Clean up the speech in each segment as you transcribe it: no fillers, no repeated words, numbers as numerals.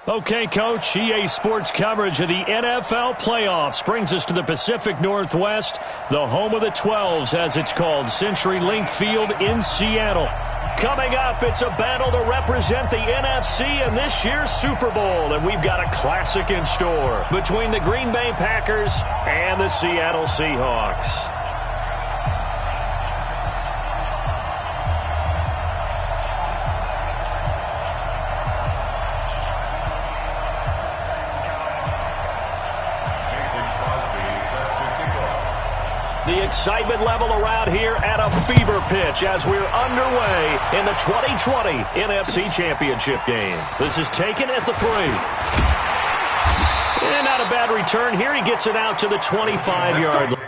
Okay, Coach, EA Sports coverage of the NFL playoffs brings us to the Pacific Northwest, the home of the 12s, as it's called, CenturyLink Field in Seattle. Coming up, it's a battle to represent the NFC in this year's Super Bowl, and we've got a classic in store between the Green Bay Packers and the Seattle Seahawks. The excitement level around here at a fever pitch as we're underway in the 2020 NFC Championship game. This is taken at the 3. And not a bad return here. He gets it out to the 25-yard line.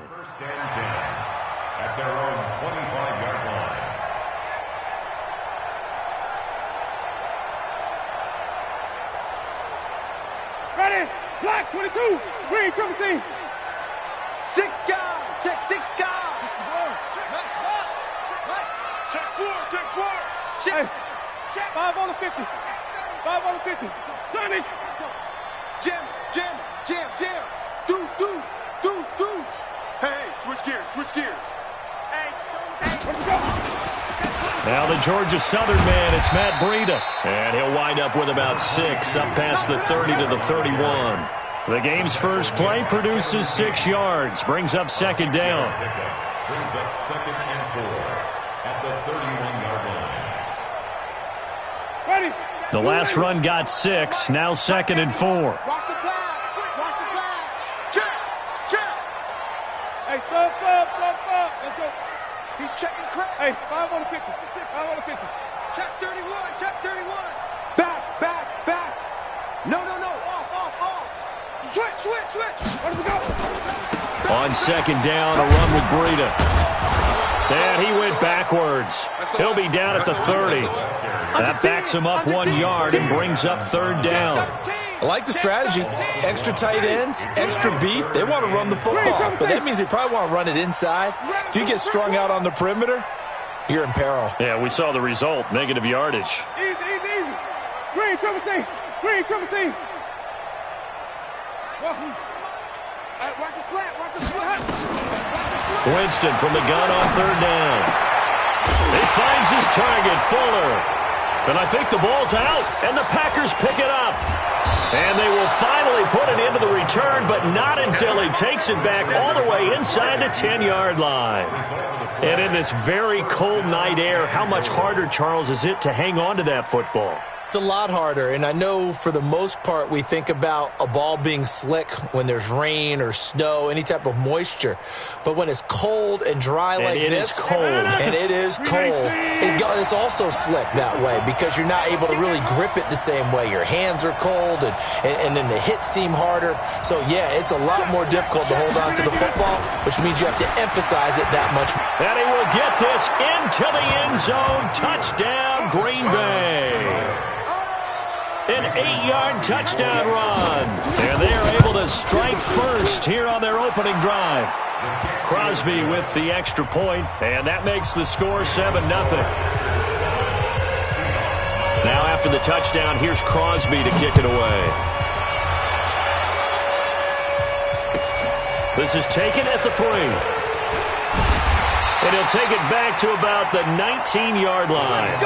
First and 10 at their own 25-yard line. Ready? Black 22. Green 17. 6 guys. Check 6 guys. Check max box. Right. Check 4. Check 4. Check. Check. 5 on the 50. 5 on the 50. Sonny. Jim. Jim. Jim. Jim. Deuce. Deuce. Deuce. Deuce. Hey, switch gears, switch gears. Hey, let's go. Now the Georgia Southern man, it's Matt Breida. And he'll wind up with about 6, up past the 30 to the 31. The game's first play produces 6 yards, brings up second down. Brings up second and 4 at the 31-yard line. Ready? The last run got 6, now second and 4. Watch the blast. Watch the blast. Check. Check. Hey, thump. Let's go. He's checking crap. Hey, 5 on the 50. 5 on the 50. Check 31. Check 31. Back. No. Off. Switch. Where does it go? On second down, a run with Breida. And he went backwards. He'll be down at the 30. That backs him up 1 yard and brings up third down. I like the strategy. Extra tight ends, extra beef. They want to run the football, but that means they probably want to run it inside. If you get strung out on the perimeter, you're in peril. Yeah, we saw the result, negative yardage. Easy. Green 17. Watch the slant. Winston from the gun on third down. He finds his target, Fuller. And I think the ball's out, and the Packers pick it up. And they will finally put it into the return, but not until he takes it back all the way inside the 10-yard line. And in this very cold night air, how much harder, Charles, is it to hang on to that football? It's a lot harder, and I know for the most part we think about a ball being slick when there's rain or snow, any type of moisture. But when it's cold and dry like this, and it is cold, it's also slick that way because you're not able to really grip it the same way. Your hands are cold, and then the hits seem harder. So, yeah, it's a lot more difficult to hold on to the football, which means you have to emphasize it that much. And he will get this into the end zone. Touchdown, Green Bay. An 8-yard touchdown run. And they are able to strike first here on their opening drive. Crosby with the extra point, and that makes the score 7-0. Now after the touchdown, here's Crosby to kick it away. This is taken at the 3. And he'll take it back to about the 19-yard line.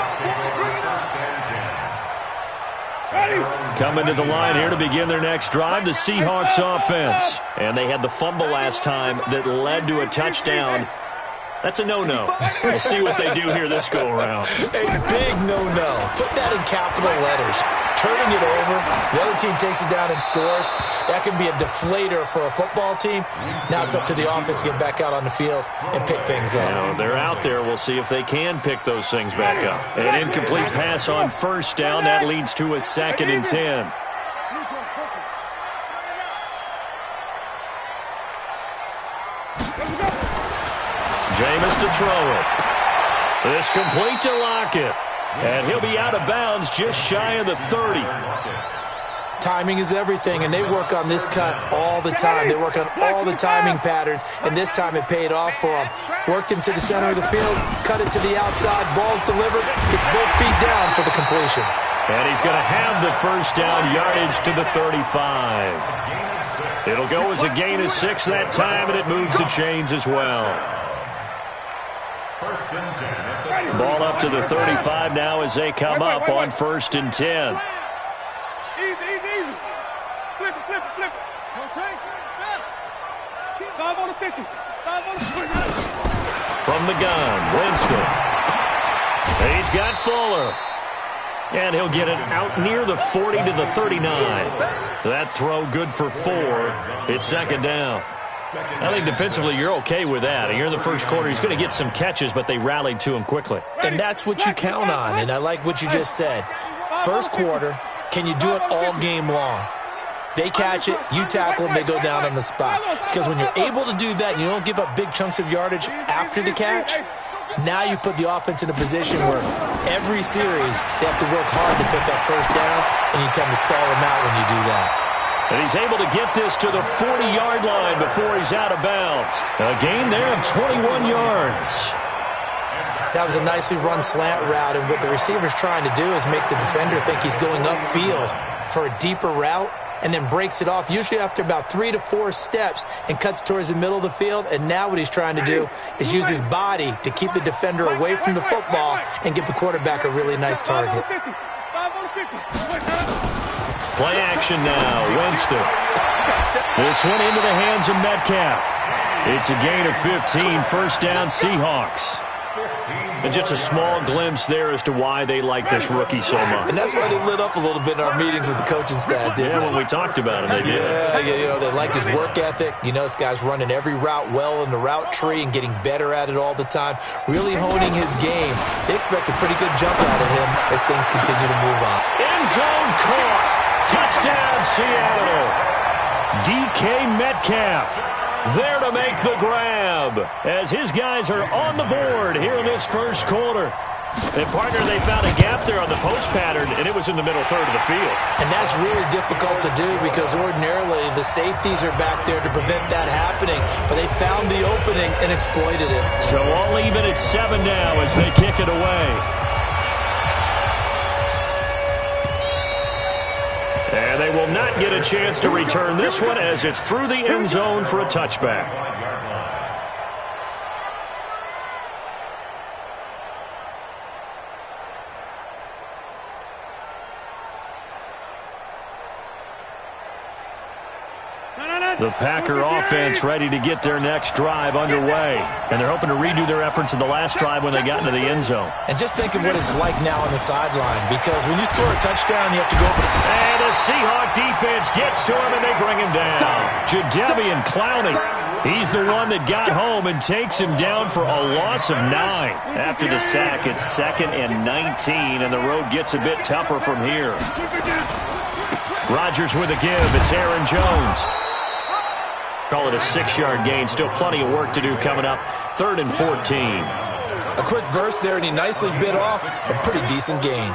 Coming to the line here to begin their next drive, the Seahawks offense. And they had the fumble last time that led to a touchdown. That's a no-no. We'll see what they do here this go-around. A big no-no. Put that in capital letters. Turning it over, the other team takes it down and scores. That can be a deflator for a football team. Now it's up to the offense to get back out on the field and pick things up. Now they're out there. We'll see if they can pick those things back up. An incomplete pass on first down. That leads to a 2nd and 10. Jameis to throw it. This complete to Lockett. And he'll be out of bounds just shy of the 30. Timing is everything, and they work on this cut all the time. They work on all the timing patterns, and this time it paid off for them. Worked him to the center of the field, cut it to the outside, ball's delivered, gets both feet down for the completion. And he's going to have the first down, yardage to the 35. It'll go as a gain of 6 that time, and it moves the chains as well. Ball up to the 35 now as they come up on 1st and 10. Easy. Flip it. Don't take it. 5 on the 50. 5 on the 20. From the gun, Winston. He's got Fuller. And he'll get it out near the 40 to the 39. That throw good for 4. It's 2nd down. I think defensively you're okay with that. Here in the first quarter, he's going to get some catches, but they rallied to him quickly. And that's what you count on, and I like what you just said. First quarter, can you do it all game long? They catch it, you tackle them, they go down on the spot. Because when you're able to do that and you don't give up big chunks of yardage after the catch, now you put the offense in a position where every series they have to work hard to pick up first downs, and you tend to stall them out when you do that. And he's able to get this to the 40-yard line before he's out of bounds. A gain there of 21 yards. That was a nicely run slant route, and what the receiver's trying to do is make the defender think he's going upfield for a deeper route, and then breaks it off, usually after about 3 to 4 steps, and cuts towards the middle of the field. And now what he's trying to do is use his body to keep the defender away from the football and give the quarterback a really nice target. Play action now, Winston. This one into the hands of Metcalf. It's a gain of 15, first down Seahawks. And just a small glimpse there as to why they like this rookie so much. And that's why they lit up a little bit in our meetings with the coaching staff, didn't they? When we talked about it, they did. Yeah, they like his work ethic. You know, this guy's running every route well in the route tree and getting better at it all the time, really honing his game. They expect a pretty good jump out of him as things continue to move on. End zone caught. Touchdown, Seattle. DK Metcalf there to make the grab as his guys are on the board here in this first quarter. And, partner, they found a gap there on the post pattern, and it was in the middle third of the field. And that's really difficult to do because ordinarily the safeties are back there to prevent that happening. But they found the opening and exploited it. So all even at 7 now as they kick it away. And they will not get a chance to return this one as it's through the end zone for a touchback. The Packer offense ready to get their next drive underway. And they're hoping to redo their efforts in the last drive when they got into the end zone. And just think of what it's like now on the sideline, because when you score a touchdown, you have to go over. And the Seahawk defense gets to him, and they bring him down. Jadeveon Clowney. He's the one that got home and takes him down for a loss of 9. After the sack, it's 2nd and 19, and the road gets a bit tougher from here. Rodgers with a give. It's Aaron Jones. Call it a 6-yard gain. Still plenty of work to do coming up. 3rd and 14. A quick burst there, and he nicely bit off a pretty decent gain.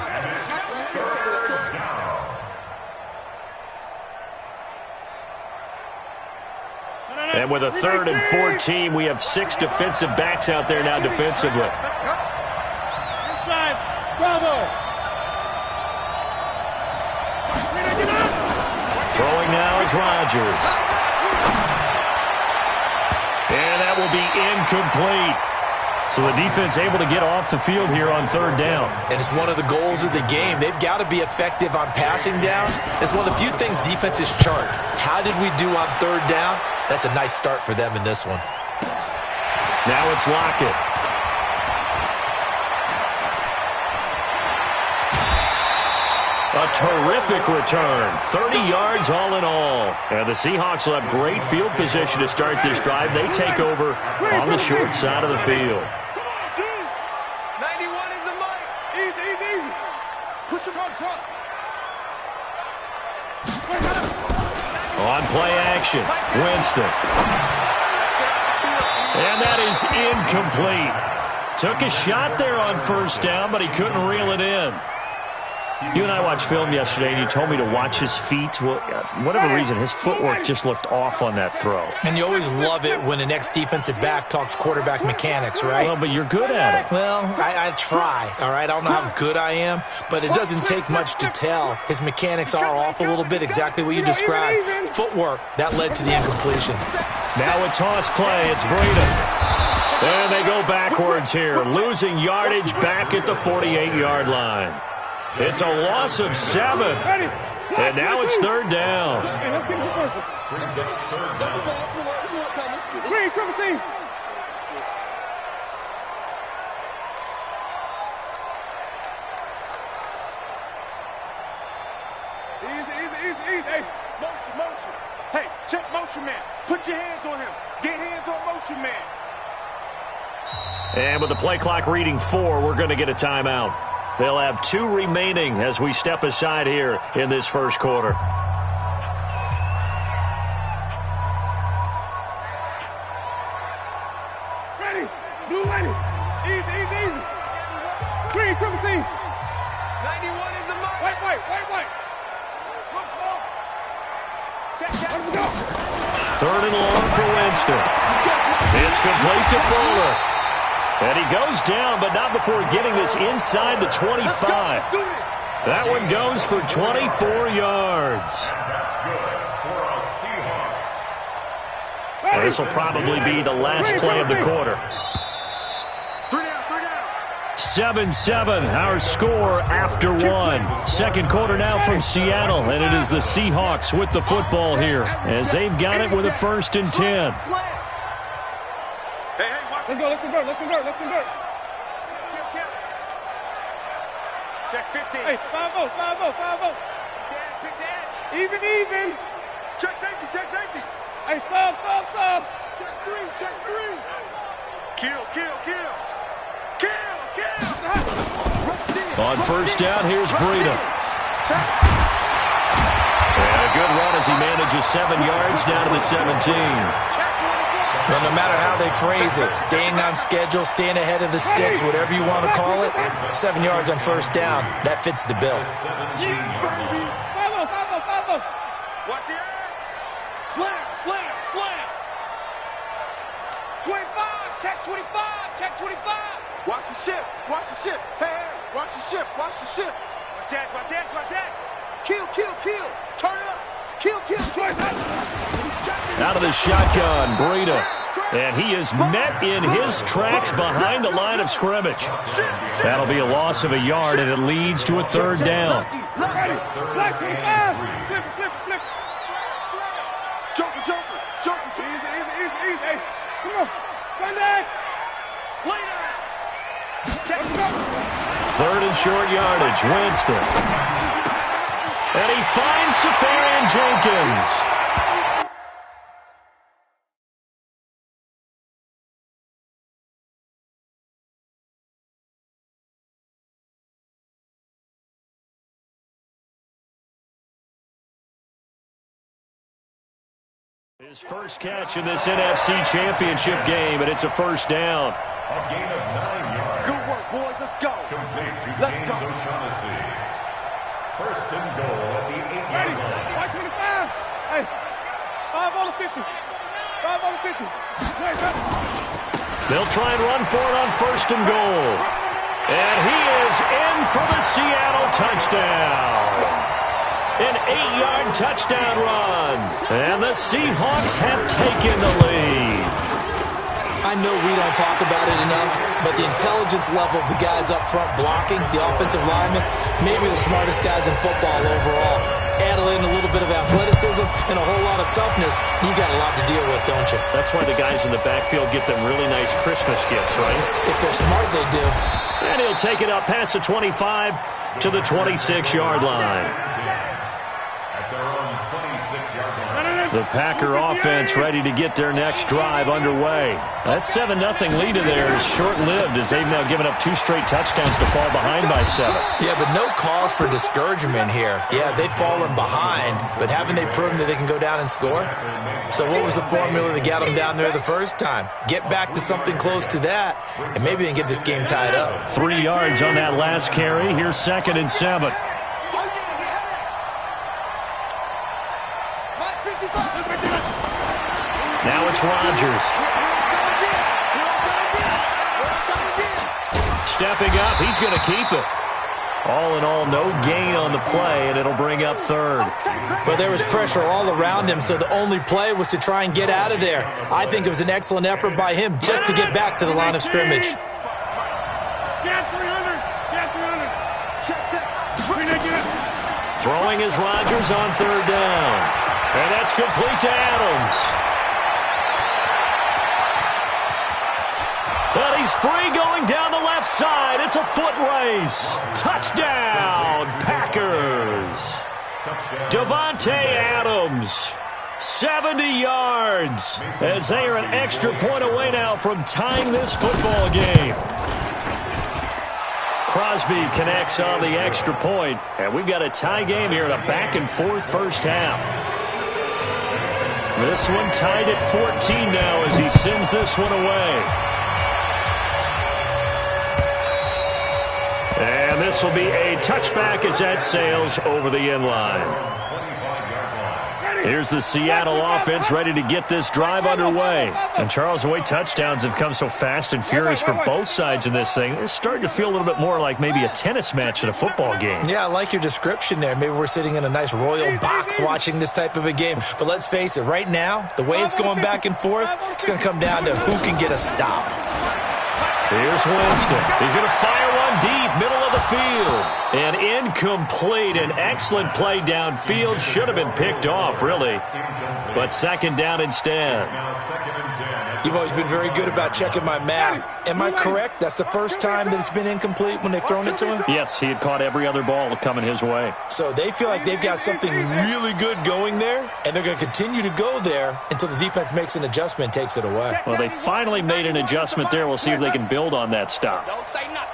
And with a 3rd and 14, we have 6 defensive backs out there now defensively. Inside. Bravo. Throwing now is Rodgers. And that will be incomplete. So the defense able to get off the field here on 3rd down. And it's one of the goals of the game. They've got to be effective on passing downs. It's one of the few things defenses chart. How did we do on 3rd down? That's a nice start for them in this one. Now it's Lockett. A terrific return. 30 yards all in all. And the Seahawks will have great field position to start this drive. They take over on the short side of the field. 91 is the mic. Easy. Push him on top. On play action, Winston. And that is incomplete. Took a shot there on 1st down, but he couldn't reel it in. You and I watched film yesterday, and you told me to watch his feet. Well, for whatever reason, his footwork just looked off on that throw. And you always love it when the next defensive back talks quarterback mechanics, right? Well, but you're good at it. Well, I try, all right? I don't know how good I am, but it doesn't take much to tell. His mechanics are off a little bit, exactly what you described. Footwork, that led to the incompletion. Now a toss play, it's Breida. And they go backwards here, losing yardage back at the 48-yard line. It's a loss of 7. And now it's 3rd down. Easy. Hey, motion. Hey, check motion man. Put your hands on him. Get hands on motion man. And with the play clock reading 4, we're going to get a timeout. They'll have 2 remaining as we step aside here in this first quarter. Ready. Blue ready. Easy. Green, triple team. 91 is the mark. White. Small. Check. 3rd and long for Winston. It's complete to Fuller. And he goes down, but not before getting this inside the 25. That one goes for 24 yards. That's good for us Seahawks. And this will probably be the last play of the quarter. 7-7, our score after 1. Second quarter now from Seattle, and it is the Seahawks with the football here as they've got it with a 1st and 10. Let's convert. Check 50. Hey, 5-0. Even. Check safety. Hey, stop. Check 3. Kill. On 1st down, here's Breida. And a good run as he manages 7 yards down to the 17. Well, no matter how they phrase it, staying on schedule, staying ahead of the sticks, whatever you want to call it, 7 yards on 1st down, that fits the bill. Watch the air. Slam. 25. Check 25. Watch the ship. Hey, watch the ship. Watch that. Kill. Turn it up. Kill. Out of the shotgun, Breida. And he is met in his tracks behind the line of scrimmage. That'll be a loss of a yard, and it leads to a 3rd down. Flip. short yardage. Winston. And he finds Safarian Jenkins. His first catch in this NFC Championship game, and it's a first down. A gain of 9 yards. Good work, boys. Let's go. Complete to Let's James go. O'Shaughnessy. First and goal at the 8-yard line. 525. Hey, 5 on the 50. 5 on the 50. They'll try and run for it on first and goal. And he is in for the Seattle touchdown. An 8-yard touchdown run. And the Seahawks have taken the lead. I know we don't talk about it enough, but the intelligence level of the guys up front blocking, the offensive linemen, maybe the smartest guys in football overall. Add in a little bit of athleticism and a whole lot of toughness, you got a lot to deal with, don't you? That's why the guys in the backfield get them really nice Christmas gifts, right? If they're smart, they do. And he'll take it up past the 25 to the 26-yard line. At their own 26-yard line. The Packer offense ready to get their next drive underway. That 7-0 lead of theirs is short-lived as they've now given up 2 straight touchdowns to fall behind by 7. Yeah, but no cause for discouragement here. Yeah, they've fallen behind, but haven't they proven that they can go down and score? So what was the formula that got them down there the first time? Get back to something close to that, and maybe they can get this game tied up. 3 yards on that last carry. Here's 2nd and 7. Now it's Rodgers. Stepping up, he's going to keep it. All in all, no gain on the play, and it'll bring up 3rd. But there was pressure all around him, so the only play was to try and get out of there. I think it was an excellent effort by him just to get back to the line of scrimmage. Throwing is Rodgers on 3rd down. And that's complete to Adams. But he's free going down the left side. It's a foot race. Touchdown, Packers. Davante Adams, 70 yards, as they are an extra point away now from tying this football game. Crosby connects on the extra point, and we've got a tie game here in a back-and-forth first half. This one tied at 14 now as he sends this one away. And this will be a touchback as that sails over the end line. Here's the Seattle offense ready to get this drive underway. And Charles, the way touchdowns have come so fast and furious for both sides in this thing, it's starting to feel a little bit more like maybe a tennis match in a football game. Yeah, I like your description there. Maybe we're sitting in a nice royal box watching this type of a game. But let's face it, right now, the way it's going back and forth, it's going to come down to who can get a stop. Here's Winston. He's going to fire one deep, middle of the field. And incomplete. An excellent play downfield. Should have been picked off, really. But 2nd down instead. You've always been very good about checking my math. Am I correct? That's the first time that it's been incomplete when they've thrown it to him? Yes, he had caught every other ball coming his way. So they feel like they've got something really good going there, and they're going to continue to go there until the defense makes an adjustment and takes it away. Well, they finally made an adjustment there. We'll see if they can build on that stop. Don't say nothing.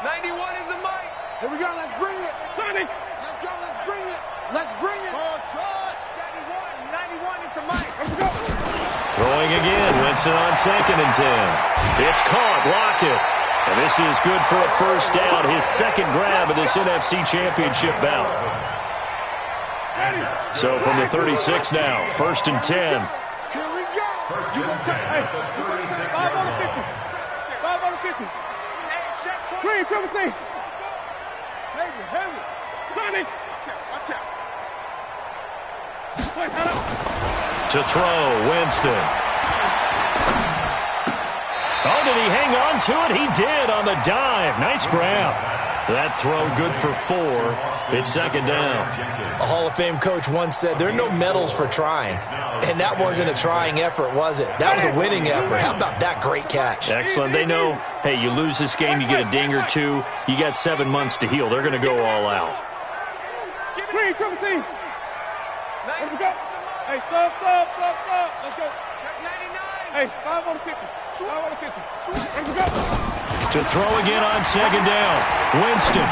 91 is the mic. Here we go. Let's bring it. Sonny. Let's go. Let's bring it. Let's bring it. Oh, Trot. 91 is the mic. Here we go. Throwing again. Winston on 2nd and 10. It's caught. Lockett. And this is good for a first down. His 2nd grab of this NFC Championship bout. So from the 36 now, 1st and 10. Here we go. First and 10 at the 36-yard line. 5 on the 50. Green, triple T. Heavy. Sonny. Watch out. To throw, Winston. Oh, did he hang on to it? He did on the dive. Nice grab. That throw good for 4. It's second down. A Hall of Fame coach once said, there are no medals for trying. And that wasn't a trying effort, was it? That was a winning effort. How about that great catch? Excellent. They know, hey, you lose this game, you get a ding or two. You got 7 months to heal. They're going to go all out. Green, triple team. Let me go. Hey, stop. Let's go. Hey, 5 on the 50. 5 on the 50. Let me go. To throw again on second down. Winston.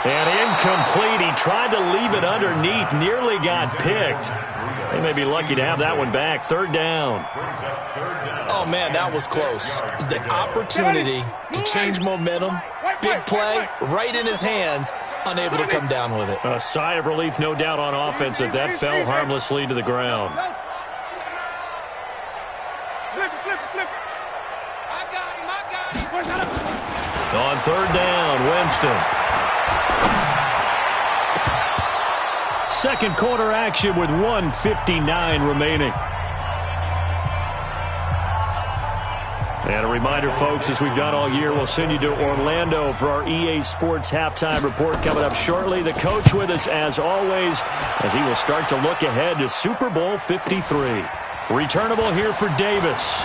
And incomplete. He tried to leave it underneath. Nearly got picked. They may be lucky to have that one back. Third down. Oh, man, that was close. The opportunity to change momentum. Big play right in his hands. Unable to come down with it. A sigh of relief, no doubt, on offense that fell harmlessly to the ground. Flip. I got him. On third down, Winston. Second quarter action with 1:59 remaining. And a reminder, folks, as we've done all year, we'll send you to Orlando for our EA Sports halftime report coming up shortly. The coach with us, as always, as he will start to look ahead to Super Bowl 53. Returnable here for Davis.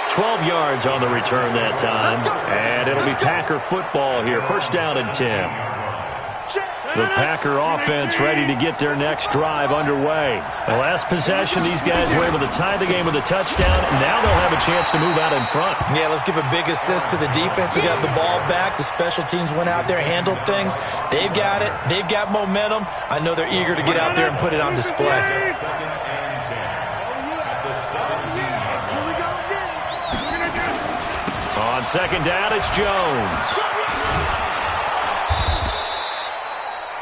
12 yards on the return that time. And it'll be Packer football here. First down and 10. The Packer offense ready to get their next drive underway. The last possession, these guys were able to tie the game with a touchdown. Now they'll have a chance to move out in front. Yeah, let's give a big assist to the defense who got the ball back. The special teams went out there, handled things. They've got it. They've got momentum. I know they're eager to get out there and put it on display. On second down, it's Jones.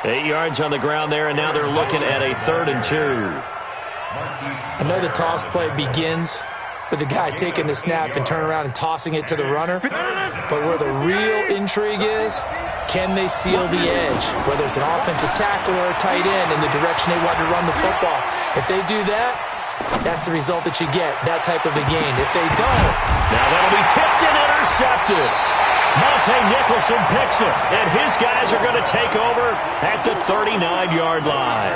8 yards on the ground there, and now they're looking at a 3rd and 2. I know the toss play begins with the guy taking the snap and turn around and tossing it to the runner. But where the real intrigue is, can they seal the edge? Whether it's an offensive tackle or a tight end in the direction they want to run the football. If they do that, that's the result that you get, that type of a gain. If they don't... Now that'll be tipped and intercepted. Monte Nicholson picks it, and his guys are going to take over at the 39-yard line.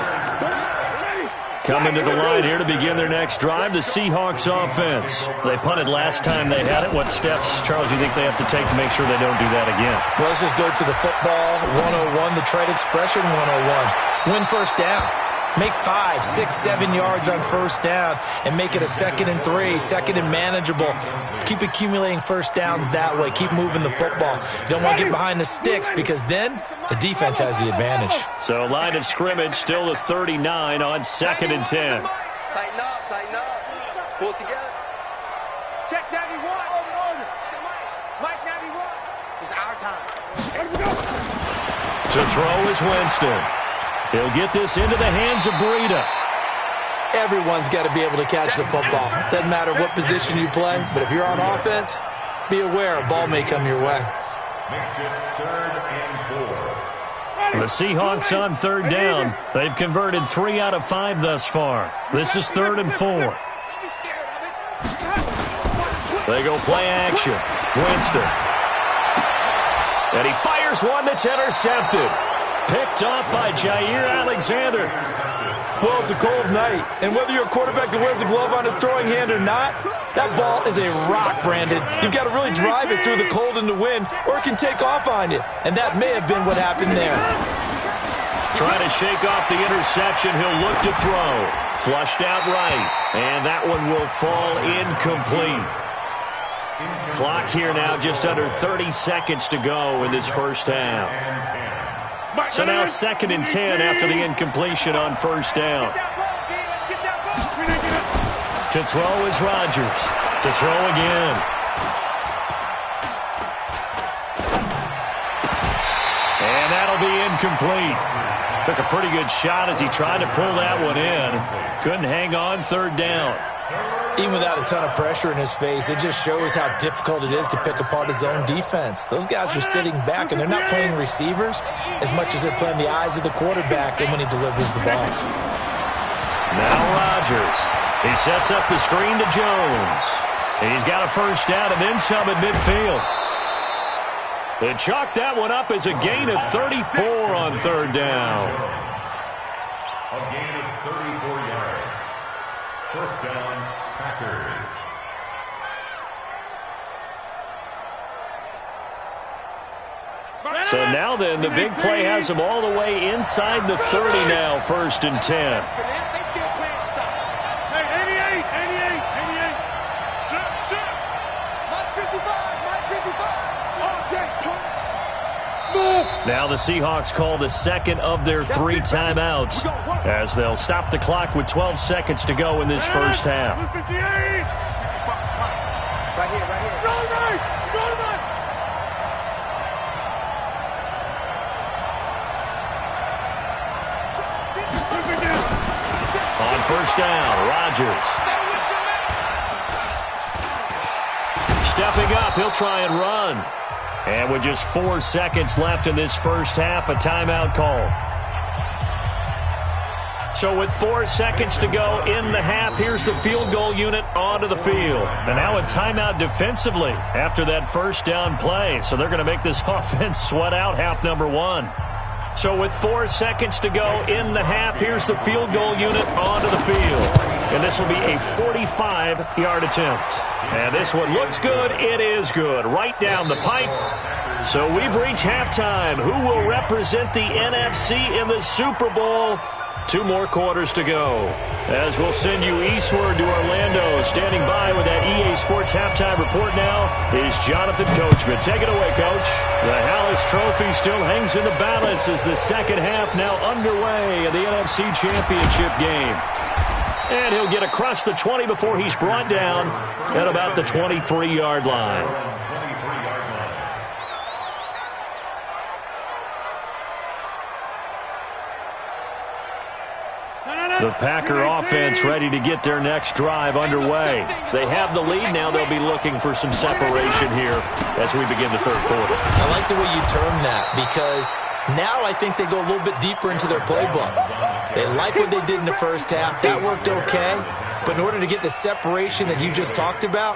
Coming to the line here to begin their next drive, the Seahawks offense. They punted last time they had it. What steps, Charles, do you think they have to take to make sure they don't do that again? Well, let's just go to the football 101, the trade expression 101. Win first down. Make 5, 6, 7 yards on first down and make it a 2nd and 3, 2nd and manageable. Keep accumulating first downs that way. Keep moving the football. You don't want to get behind the sticks because then the defense has the advantage. So line of scrimmage still the 39 on 2nd and 10. Tighten up. Pull it together. Check 91. Mike 91. It's our time. Let me go. To throw is Winston. He'll get this into the hands of Breida. Everyone's got to be able to catch the football. Doesn't matter what position you play, but if you're on offense, be aware a ball may come your way. Makes it 3rd and 4. The Seahawks on 3rd down. They've converted 3 out of 5 thus far. This is 3rd and 4. They go play action. Winston. And he fires one that's intercepted. Picked off by Jair Alexander. Well, it's a cold night, and whether you're a quarterback that wears a glove on his throwing hand or not, that ball is a rock, Brandon. You've got to really drive it through the cold and the wind, or it can take off on you, and that may have been what happened there. Trying to shake off the interception. He'll look to throw. Flushed out right, and that one will fall incomplete. Clock here now, just under 30 seconds to go in this first half. So now 2nd and 10 after the incompletion on first down. To throw is Rodgers. To throw again. And that'll be incomplete. Took a pretty good shot as he tried to pull that one in. Couldn't hang on 3rd down. Even without a ton of pressure in his face, it just shows how difficult it is to pick apart his own defense. Those guys are sitting back, and they're not playing receivers as much as they're playing the eyes of the quarterback and when he delivers the ball. Now Rodgers. He sets up the screen to Jones. He's got a first down and then some at midfield. They chalk that one up as a gain of 34 on third down. A gain of 34 yards. First down, Packers. So now then, the big play has them all the way inside the 30 now, 1st and 10. Now the Seahawks call the second of their 3 timeouts as they'll stop the clock with 12 seconds to go in this first half. Right here. On first down, Rodgers. Stepping up, he'll try and run. And with just 4 seconds left in this first half, a timeout call. So with 4 seconds to go in the half, here's the field goal unit onto the field. And now a timeout defensively after that first down play. So they're going to make this offense sweat out half number 1. So with 4 seconds to go in the half, here's the field goal unit onto the field. And this will be a 45-yard attempt. And this one looks good. It is good. Right down the pipe. So we've reached halftime. Who will represent the NFC in the Super Bowl? 2 more quarters to go. As we'll send you eastward to Orlando. Standing by with that EA Sports halftime report now is Jonathan Coachman. Take it away, Coach. The Hallis Trophy still hangs in the balance as the second half now underway in the NFC Championship game. And he'll get across the 20 before he's brought down at about the 23-yard line. The Packer offense ready to get their next drive underway. They have the lead now. They'll be looking for some separation here as we begin the third quarter. I like the way you term that because now I think they go a little bit deeper into their playbook. They like what they did in the first half. That worked okay. But in order to get the separation that you just talked about,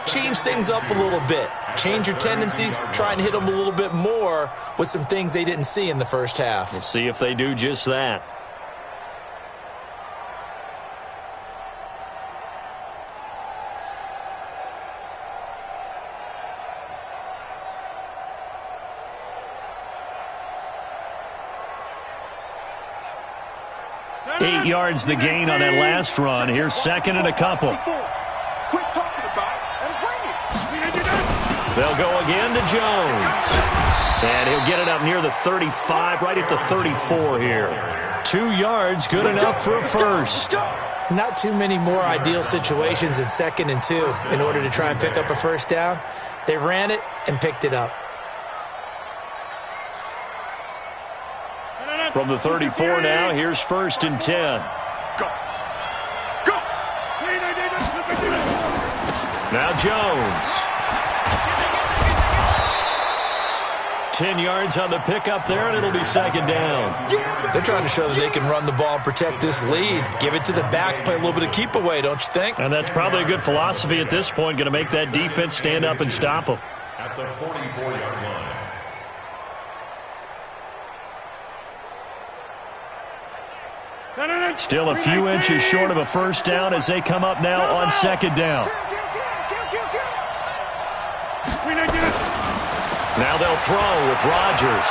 change things up a little bit. Change your tendencies. Try and hit them a little bit more with some things they didn't see in the first half. We'll see if they do just that. Eight yards the gain on that last run. Here's second and a couple. Quit talking about it and bring it. They'll go again to Jones. And he'll get it up near the 35, right at the 34 here. 2 yards, good enough for a first. Not too many more ideal situations in 2nd and 2 in order to try and pick up a first down. They ran it and picked it up. From the 34 now, here's 1st and 10. Go. Now Jones. 10 yards on the pickup there, and it'll be second down. They're trying to show that they can run the ball and protect this lead. Give it to the backs, play a little bit of keep away, don't you think? And that's probably a good philosophy at this point, going to make that defense stand up and stop them. At the 44-yard line. Still a few inches short of a first down as they come up now on second down. Now they'll throw with Rodgers.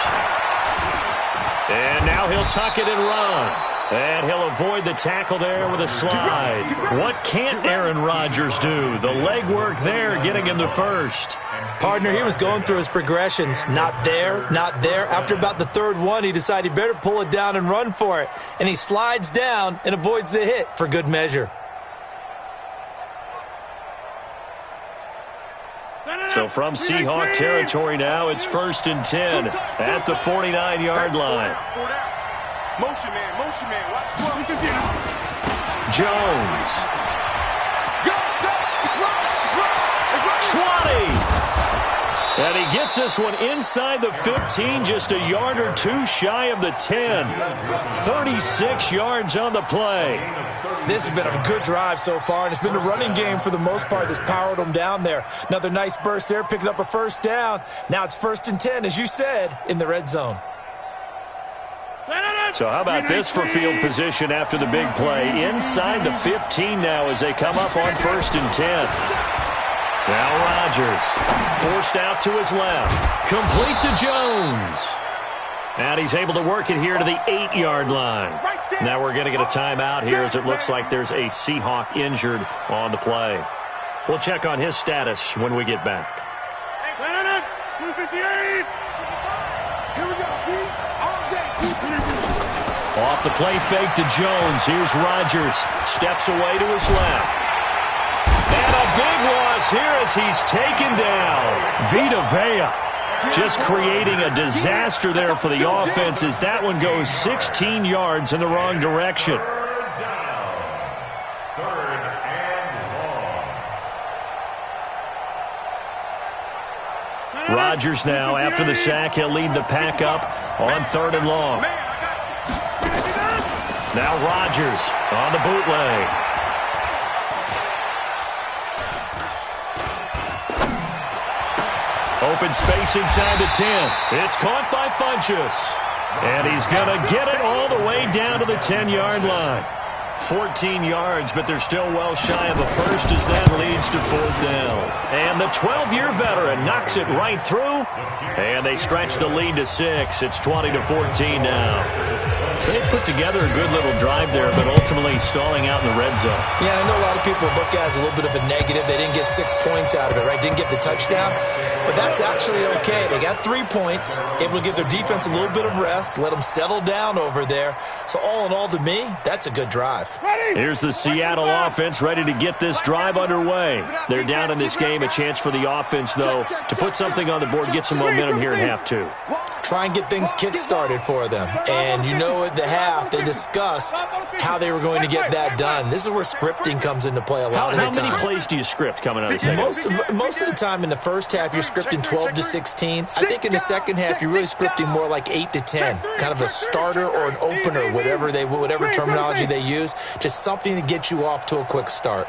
And now he'll tuck it and run. And he'll avoid the tackle there with a slide. What can't Aaron Rodgers do? The leg work there getting him the first. Partner, he was going through his progressions. Not there, not there. After about the 3rd one, he decided he better pull it down and run for it. And he slides down and avoids the hit for good measure. So from Seahawk territory now, it's 1st and 10 at the 49-yard line. Motion man, watch what we can do. Jones. Go, it's right. 20. And he gets this one inside the 15, just a yard or two shy of the 10. 36 yards on the play. This has been a good drive so far, and it's been the running game for the most part that's powered them down there. Another nice burst there, picking up a first down. Now it's 1st and 10, as you said, in the red zone. So how about this for field position after the big play? Inside the 15 now as they come up on 1st and 10. Now Rodgers, forced out to his left. Complete to Jones. And he's able to work it here to the 8-yard line. Now we're going to get a timeout here as it looks like there's a Seahawk injured on the play. We'll check on his status when we get back. Off the play fake to Jones. Here's Rodgers. Steps away to his left. And a big loss here as he's taken down. Vita Vea just creating a disaster there for the offense as that one goes 16 yards in the wrong direction. Third and long. Rodgers now, after the sack, he'll lead the pack up on 3rd and long. Now Rodgers on the bootleg. Open space inside the 10. It's caught by Funchess. And he's going to get it all the way down to the 10-yard line. 14 yards, but they're still well shy of a first as that leads to 4th down. And the 12-year veteran knocks it right through. And they stretch the lead to 6. It's 20-14 now. So they put together a good little drive there, but ultimately stalling out in the red zone. Yeah, I know a lot of people look at it as a little bit of a negative. They didn't get 6 points out of it, right? Didn't get the touchdown. But that's actually okay. They got 3 points, able to give their defense a little bit of rest, let them settle down over there. So all in all, to me, that's a good drive. Here's the Seattle offense ready to get this drive underway. They're down in this game. A chance for the offense, though, to put something on the board, get some momentum here in half 2. Try and get things kick-started for them. And you know at the half, they discussed how they were going to get that done. This is where scripting comes into play a lot of the time. How many plays do you script coming out of the second? Most of the time in the first half, you're scripting 12 to 16. I think in the second half, you're really scripting more like 8 to 10. Kind of a starter or an opener, whatever terminology they use. Just something to get you off to a quick start.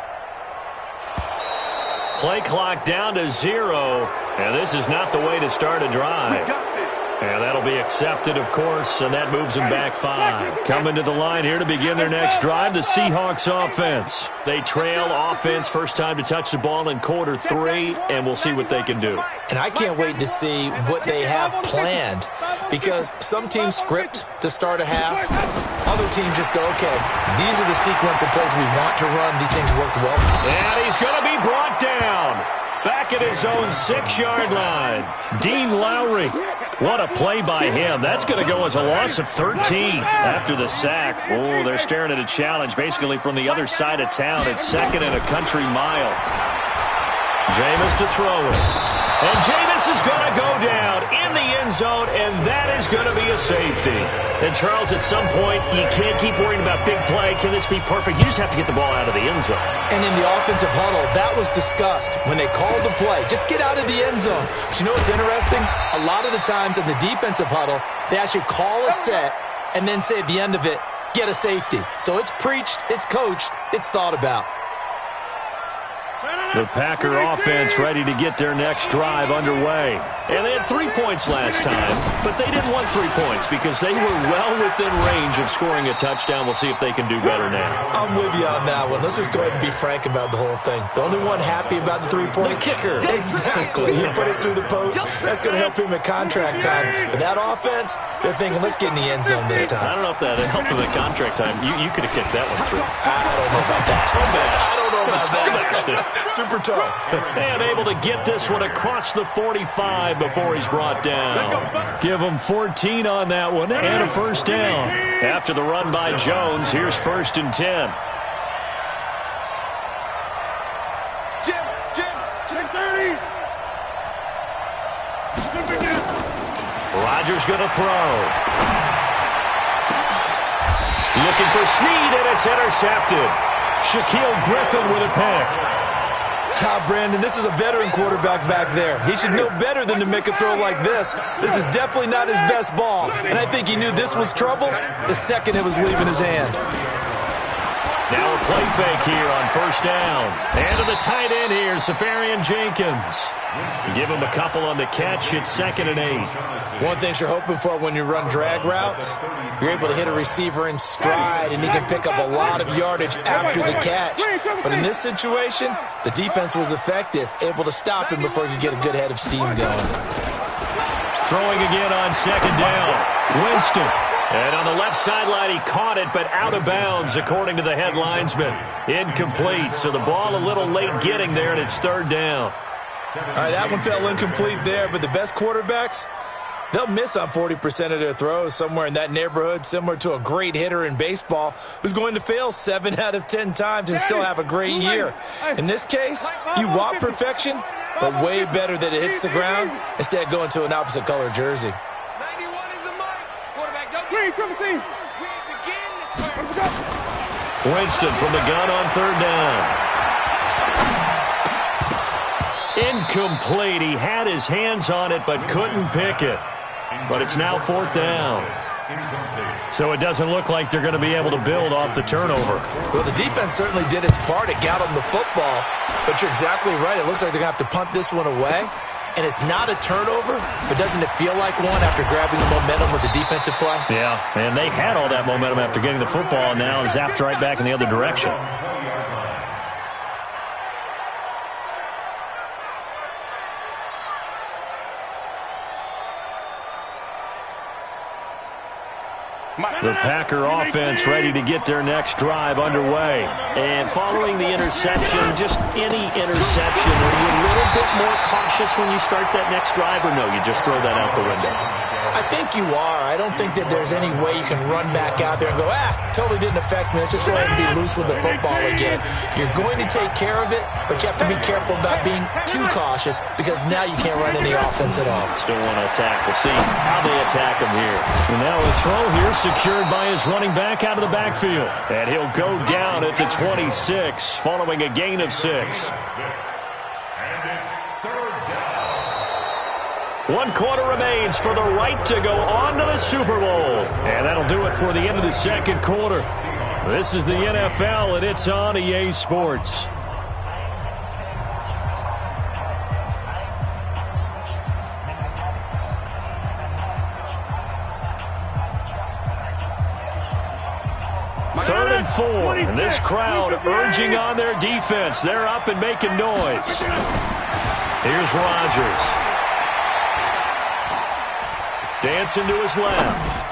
Play clock down to 0. And this is not the way to start a drive. And that'll be accepted, of course, and that moves them back 5. Coming to the line here to begin their next drive, the Seahawks offense. They trail offense, first time to touch the ball in quarter 3, and we'll see what they can do. And I can't wait to see what they have planned, because some teams script to start a half. Other teams just go, okay, these are the sequence of plays we want to run. These things worked well. And he's going to be brought down. Back at his own 6-yard line. Dean Lowry. What a play by him. That's going to go as a loss of 13 after the sack. Oh, they're staring at a challenge basically from the other side of town. It's 2nd and a country mile. Jameis to throw it. And Jameis is going to go down in the end zone, and that is going to be a safety. And, Charles, at some point, you can't keep worrying about big play. Can this be perfect? You just have to get the ball out of the end zone. And in the offensive huddle, that was discussed when they called the play. Just get out of the end zone. But you know what's interesting? A lot of the times in the defensive huddle, they actually call a set and then say at the end of it, get a safety. So it's preached, it's coached, it's thought about. The Packer offense ready to get their next drive underway. And they had 3 points last time, but they didn't want 3 points because they were well within range of scoring a touchdown. We'll see if they can do better now. I'm with you on that one. Let's just go ahead and be frank about the whole thing. The only one happy about the 3-point? The kicker. Exactly. He put it through the post. That's going to help him at contract time. But that offense, they're thinking, let's get in the end zone this time. I don't know if that helped him at contract time. You could have kicked that one through. I don't know about that. I don't know about that. Super toe. And able to get this one across the 45 before he's brought down. Give him 14 on that one and a first down. After the run by Jones, here's 1st and 10. Rodgers going to throw. Looking for Snead, and it's intercepted. Shaquille Griffin with a pick. Brandon, this is a veteran quarterback back there. He should know better than to make a throw like this. This is definitely not his best ball, and I think he knew this was trouble the second it was leaving his hand. Now a play fake here on first down. And to the tight end here, Safarian Jenkins. Give him a couple on the catch. It's 2nd and 8. One thing you're hoping for when you run drag routes, you're able to hit a receiver in stride, and he can pick up a lot of yardage after the catch. But in this situation, the defense was effective, able to stop him before he could get a good head of steam going. Throwing again on 2nd down. Winston. And on the left sideline, he caught it, but out of bounds, according to the head linesman. Incomplete, so the ball a little late getting there, and it's 3rd down. All right, that one fell incomplete there, but the best quarterbacks, they'll miss on 40% of their throws, somewhere in that neighborhood, similar to a great hitter in baseball who's going to fail 7 out of 10 times and still have a great year. In this case, you want perfection, but way better that it hits the ground instead going to an opposite color jersey. Winston from the gun on 3rd down. Incomplete. He had his hands on it but couldn't pick it. But it's now 4th down. So it doesn't look like they're going to be able to build off the turnover. Well, the defense certainly did its part. It got them the football. But you're exactly right. It looks like they're going to have to punt this one away. And it's not a turnover, but doesn't it feel like one after grabbing the momentum with the defensive play? Yeah, and they had all that momentum after getting the football, and now zapped right back in the other direction. The Packer offense ready to get their next drive underway. And following the interception, just any interception, are you a little bit more cautious when you start that next drive, or no, you just throw that out the window? I think you are. I don't think that there's any way you can run back out there and go, totally didn't affect me. Let's just go ahead and be loose with the football again. You're going to take care of it, but you have to be careful about being too cautious because now you can't run any offense at all. Still want to attack. We'll see how they attack him here. And now a throw here secured by his running back out of the backfield. And he'll go down at the 26 following a gain of 6. 1 quarter remains for the right to go on to the Super Bowl. And that'll do it for the end of the 2nd quarter. This is the NFL, and it's on EA Sports. Third and 4, and this crowd urging on their defense. They're up and making noise. Here's Rodgers. Dancing to his left.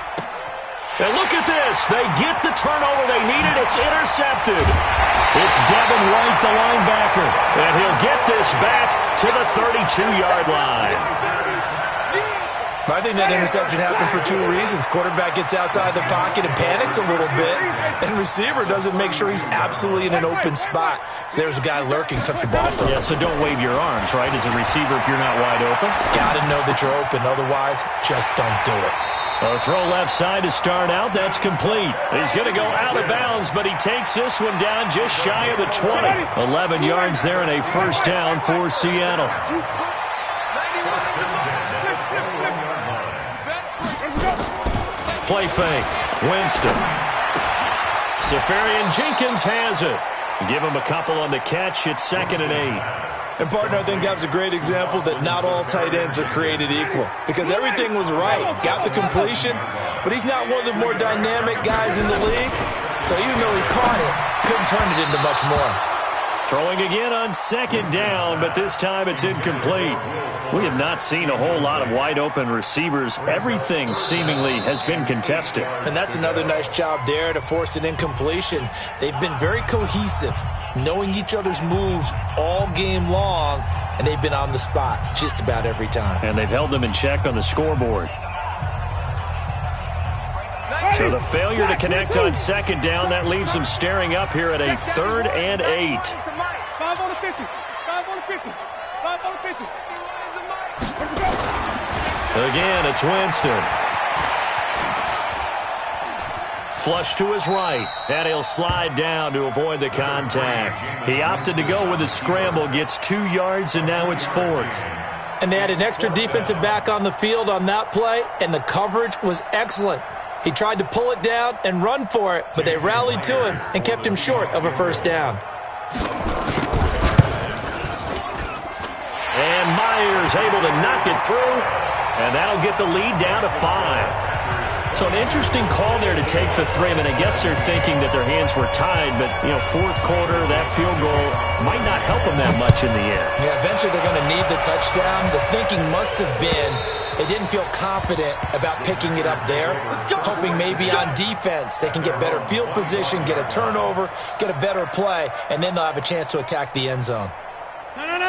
And look at this. They get the turnover they needed. It's intercepted. It's Devin White, the linebacker. And he'll get this back to the 32-yard line. I think that interception happened for 2 reasons. Quarterback gets outside the pocket and panics a little bit, and receiver doesn't make sure he's absolutely in an open spot. So there's a guy lurking, took the ball from him. Yeah, so don't wave your arms, right, as a receiver if you're not wide open. Got to know that you're open. Otherwise, just don't do it. A throw left side to start out. That's complete. He's going to go out of bounds, but he takes this one down just shy of the 20. 11 yards there and a first down for Seattle. Play fake. Winston. Safarian Jenkins has it. Give him a couple on the catch. It's 2nd and 8. And, partner, I think that was a great example that not all tight ends are created equal. Because everything was right. Got the completion, but he's not one of the more dynamic guys in the league. So even though he caught it, couldn't turn it into much more. Throwing again on 2nd down, but this time it's incomplete. We have not seen a whole lot of wide-open receivers. Everything seemingly has been contested. And that's another nice job there to force an incompletion. They've been very cohesive, knowing each other's moves all game long, and they've been on the spot just about every time. And they've held them in check on the scoreboard. So the failure to connect on 2nd down, that leaves them staring up here at a 3rd and 8. 5 on the 50. 5 on the 50. 5 on the 50. Again, it's Winston. Flush to his right, and he'll slide down to avoid the contact. He opted to go with a scramble, gets 2 yards, and now it's 4th. And they had an extra defensive back on the field on that play, and the coverage was excellent. He tried to pull it down and run for it, but they rallied to him and kept him short of a first down. And Myers able to knock it through, and that'll get the lead down to 5. So an interesting call there to take the 3. I mean, I guess they're thinking that their hands were tied, but, fourth quarter, that field goal might not help them that much in the end. Yeah, eventually they're going to need the touchdown. The thinking must have been they didn't feel confident about picking it up there, hoping maybe on defense they can get better field position, get a turnover, get a better play, and then they'll have a chance to attack the end zone.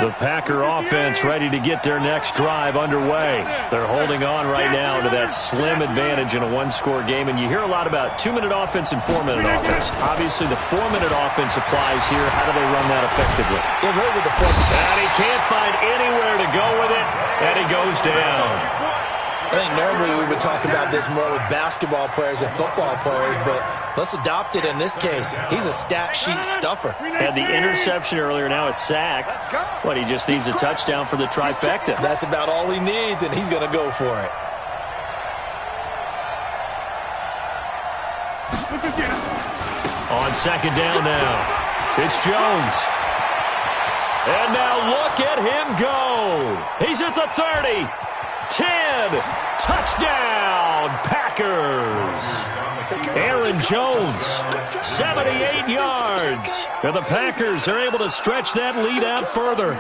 The Packer offense ready to get their next drive underway. They're holding on right now to that slim advantage in a one-score game, and you hear a lot about 2-minute offense and 4-minute offense. Obviously, the 4-minute offense applies here. How do they run that effectively? They're right with the 4-minute. And he can't find anywhere to go with it, and he goes down. I think normally we would talk about this more with basketball players and football players, but let's adopt it in this case. He's a stat sheet stuffer. Had the interception earlier, now a sack. What, he just needs a touchdown for the trifecta. That's about all he needs, and he's going to go for it. On second down now, it's Jones. And now look at him go. He's at the 30. 10, touchdown, Packers. Aaron Jones, 78 yards. And the Packers are able to stretch that lead out further.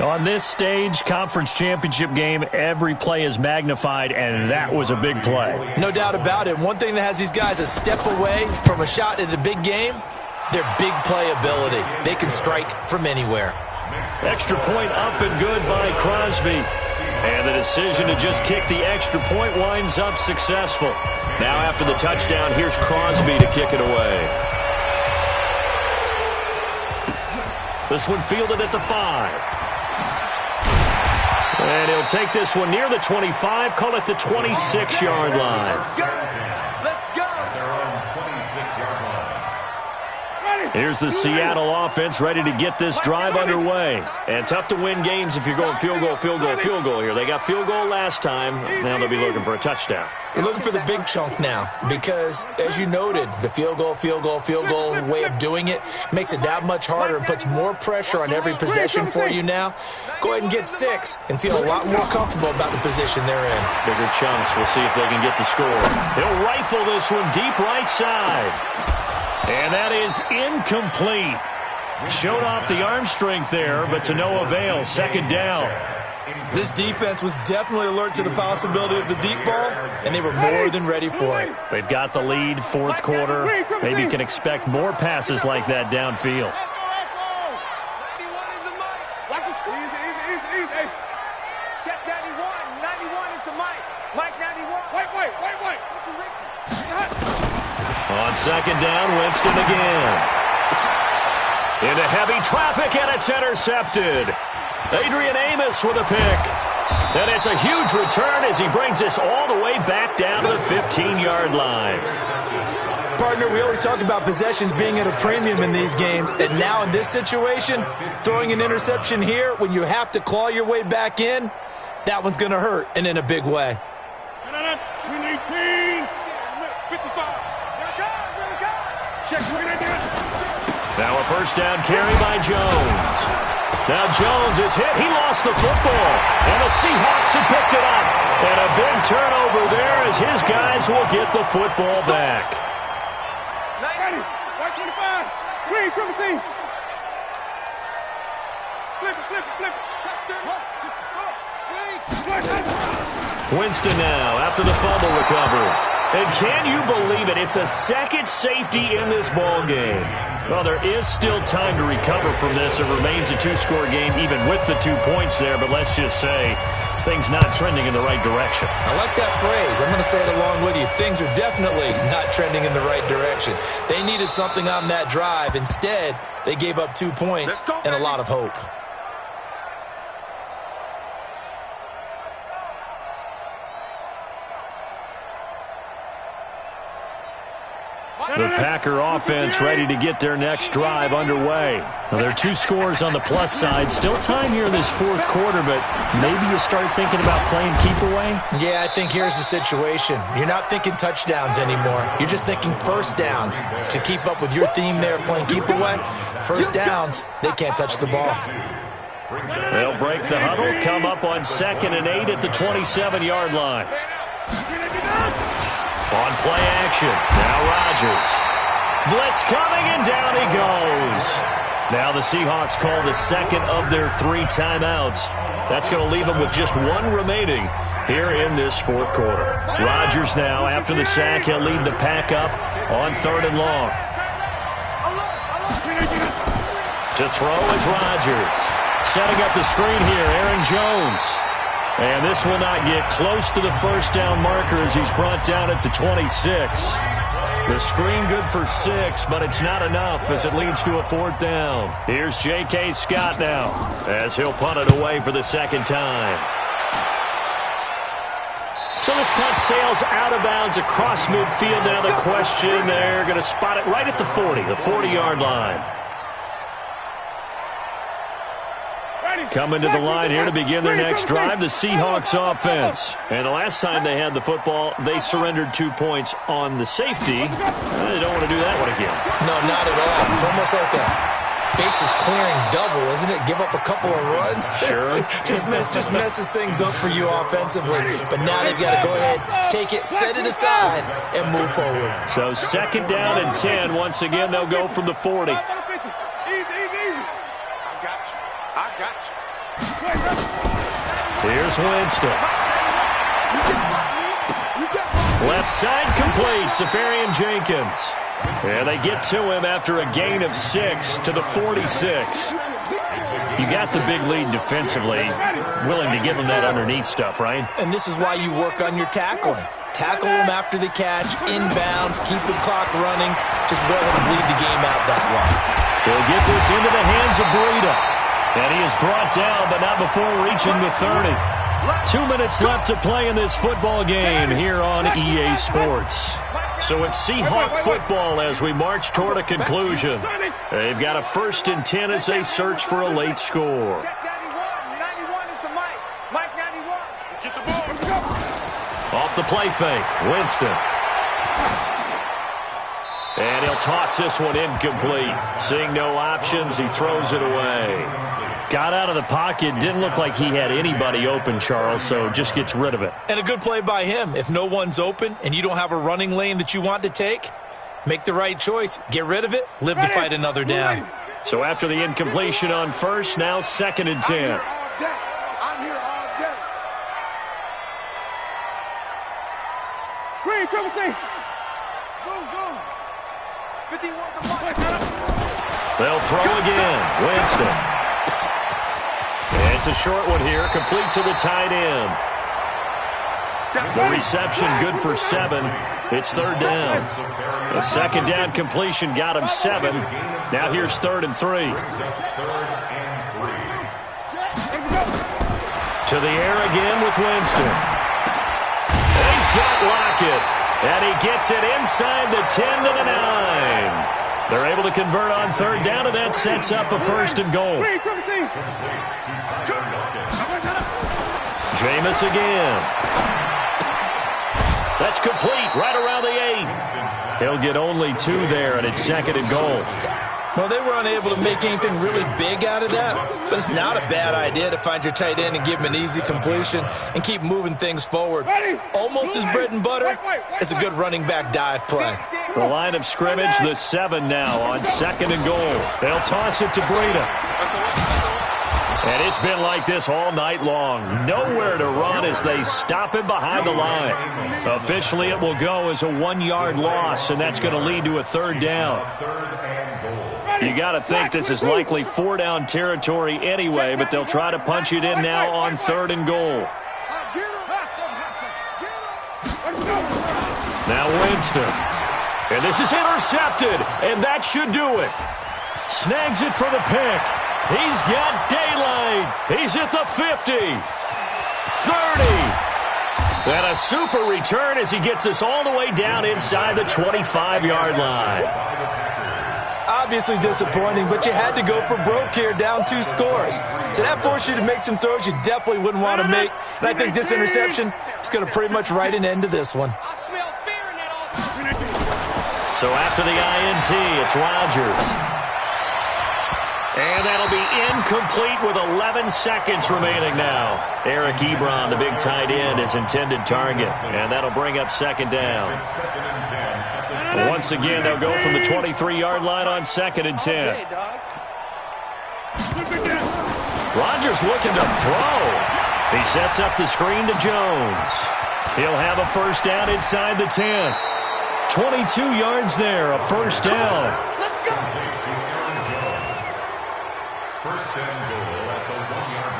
On this stage, conference championship game, every play is magnified, and that was a big play. No doubt about it. One thing that has these guys a step away from a shot at a big game, their big play ability. They can strike from anywhere. Extra point up and good by Crosby. And the decision to just kick the extra point winds up successful. Now after the touchdown, here's Crosby to kick it away. This one fielded at the 5. And he'll take this one near the 25, call it the 26-yard line. Let's go. At their own 26-yard line. Here's the Seattle offense ready to get this drive underway. And tough to win games if you're going field goal, field goal, field goal here. They got field goal last time. Now they'll be looking for a touchdown. They're looking for the big chunk now because, as you noted, the field goal way of doing it makes it that much harder and puts more pressure on every possession for you now. Go ahead and get 6 and feel a lot more comfortable about the position they're in. Bigger chunks. We'll see if they can get the score. He'll rifle this one deep right side. And that is incomplete. Showed off the arm strength there, but to no avail. Second down. This defense was definitely alert to the possibility of the deep ball, and they were more than ready for it. They've got the lead, fourth quarter. Maybe can expect more passes like that downfield. Watch the screen. Easy. Check 91. 91 is the Mike. Mike 91. Wait. On second down, Winston again. Into heavy traffic, and it's intercepted. Adrian Amos with a pick. And it's a huge return as he brings this all the way back down to the 15-yard line. Partner, we always talk about possessions being at a premium in these games, and now in this situation, throwing an interception here when you have to claw your way back in, that one's going to hurt, and in a big way. We need teams. 55. Check. Now a first down carry by Jones. Now Jones is hit. He lost the football. And the Seahawks have picked it up. And a big turnover there as his guys will get the football back. 90. 25. Green, triple team. Flip it. Winston now after the fumble recovery. And can you believe it? It's a second safety in this ball game. Well, there is still time to recover from this. It remains a two-score game even with the 2 points there. But let's just say things not trending in the right direction. I like that phrase. I'm going to say it along with you. Things are definitely not trending in the right direction. They needed something on that drive. Instead, they gave up 2 points and a lot of hope. The Packer offense ready to get their next drive underway. Now, there are 2 scores on the plus side. Still time here in this fourth quarter, but maybe you start thinking about playing keep away? Yeah, I think here's the situation. You're not thinking touchdowns anymore. You're just thinking first downs. To keep up with your theme there, playing keep away, first downs, they can't touch the ball. They'll break the huddle, come up on 2nd and 8 at the 27-yard line. On play action, now Rodgers. Blitz coming, and down he goes. Now the Seahawks call the second of their 3 timeouts. That's going to leave them with just 1 remaining here in this fourth quarter. Rodgers now, after the sack, he'll lead the pack up on 3rd and long. To throw is Rodgers. Setting up the screen here, Aaron Jones. And this will not get close to the first down marker as he's brought down at the 26. The screen good for 6, but it's not enough as it leads to a 4th down. Here's J.K. Scott now as he'll punt it away for the 2nd time. So this punt sails out of bounds across midfield. Now the question, they're going to spot it right at the 40, the 40-yard line. Coming to the line here to begin their next drive, the Seahawks offense. And the last time they had the football, they surrendered 2 points on the safety. They don't want to do that one again. No, not at all. It's almost like a bases clearing double, isn't it? Give up a couple of runs. Sure. just messes things up for you offensively. But now they've got to go ahead, take it, set it aside, and move forward. So 2nd down and 10. Once again, they'll go from the 40. Here's Winston. Left side complete, Safarian Jenkins. And they get to him after a gain of 6 to the 46. You got the big lead defensively. Willing to give him that underneath stuff, right? And this is why you work on your tackling. Tackle them after the catch, inbounds, keep the clock running. Just let him bleed the game out that way. He'll get this into the hands of Breida. And he is brought down, but not before reaching the 30. 2 minutes left to play in this football game here on EA Sports. So it's Seahawk football as we march toward a conclusion. They've got a 1st and 10 as they search for a late score. Off the play fake, Winston. And he'll toss this one incomplete. Seeing no options, he throws it away. Got out of the pocket, didn't look like he had anybody open, Charles, so just gets rid of it. And a good play by him. If no one's open and you don't have a running lane that you want to take, make the right choice. Get rid of it, live to fight another down. So after the incompletion on 1st, now 2nd and 10. I'm here all day. Green, triple T. Go. 51 to 5. They'll throw again. Winston. And it's a short one here, complete to the tight end. The reception good for 7. It's 3rd down. The 2nd down completion got him 7. Now here's 3rd and 3. To the air again with Winston. And he's got Lockett. And he gets it inside the 10 to the 9. They're able to convert on 3rd down, and that sets up a 1st and goal. Jameis again. That's complete right around the 8. He'll get only 2 there, and it's 2nd and goal. Well, they were unable to make anything really big out of that, but it's not a bad idea to find your tight end and give him an easy completion and keep moving things forward. Almost his bread and butter. It's a good running back dive play. The line of scrimmage, the 7 now on 2nd and goal. They'll toss it to Breida. And it's been like this all night long. Nowhere to run as they stop him behind the line. Officially, it will go as a 1-yard loss, and that's going to lead to a 3rd down. You got to think this is likely 4-down territory anyway, but they'll try to punch it in now on 3rd and goal. Now Winston. And this is intercepted, and that should do it. Snags it for the pick. He's got daylight. He's at the 50, 30, And a super return as he gets us all the way down inside the 25-yard line. Obviously disappointing, but you had to go for broke here, down 2 scores. So that forced you to make some throws you definitely wouldn't want to make. And I think this interception is going to pretty much write an end to this one. So after the INT, it's Rodgers. And that'll be incomplete with 11 seconds remaining now. Eric Ebron, the big tight end, is intended target. And that'll bring up second down. Once again, they'll go from the 23-yard line on 2nd and 10. Rodgers looking to throw. He sets up the screen to Jones. He'll have a first down inside the 10. 22 yards there, a first down. Let's go. First and goal at the 1-yard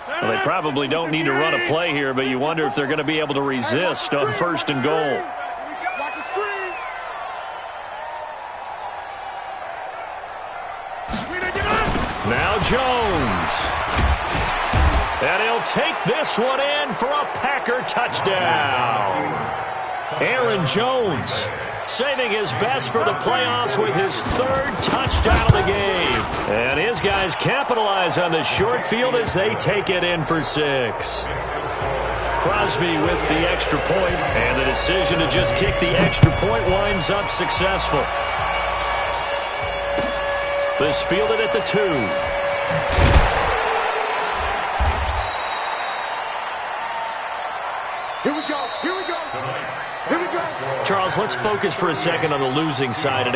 line. Well, they probably don't need to run a play here, but you wonder if they're going to be able to resist on first and goal. Watch the screen. Now Jones. And he'll take this one in for a Packer touchdown. Aaron Jones saving his best for the playoffs with his 3rd touchdown of the game. And his guys capitalize on the short field as they take it in for 6. Crosby with the extra point, and the decision to just kick the extra point winds up successful. This fielded at the 2. Here we go. Here we go. Here we go. Charles, let's focus for a second on the losing side. And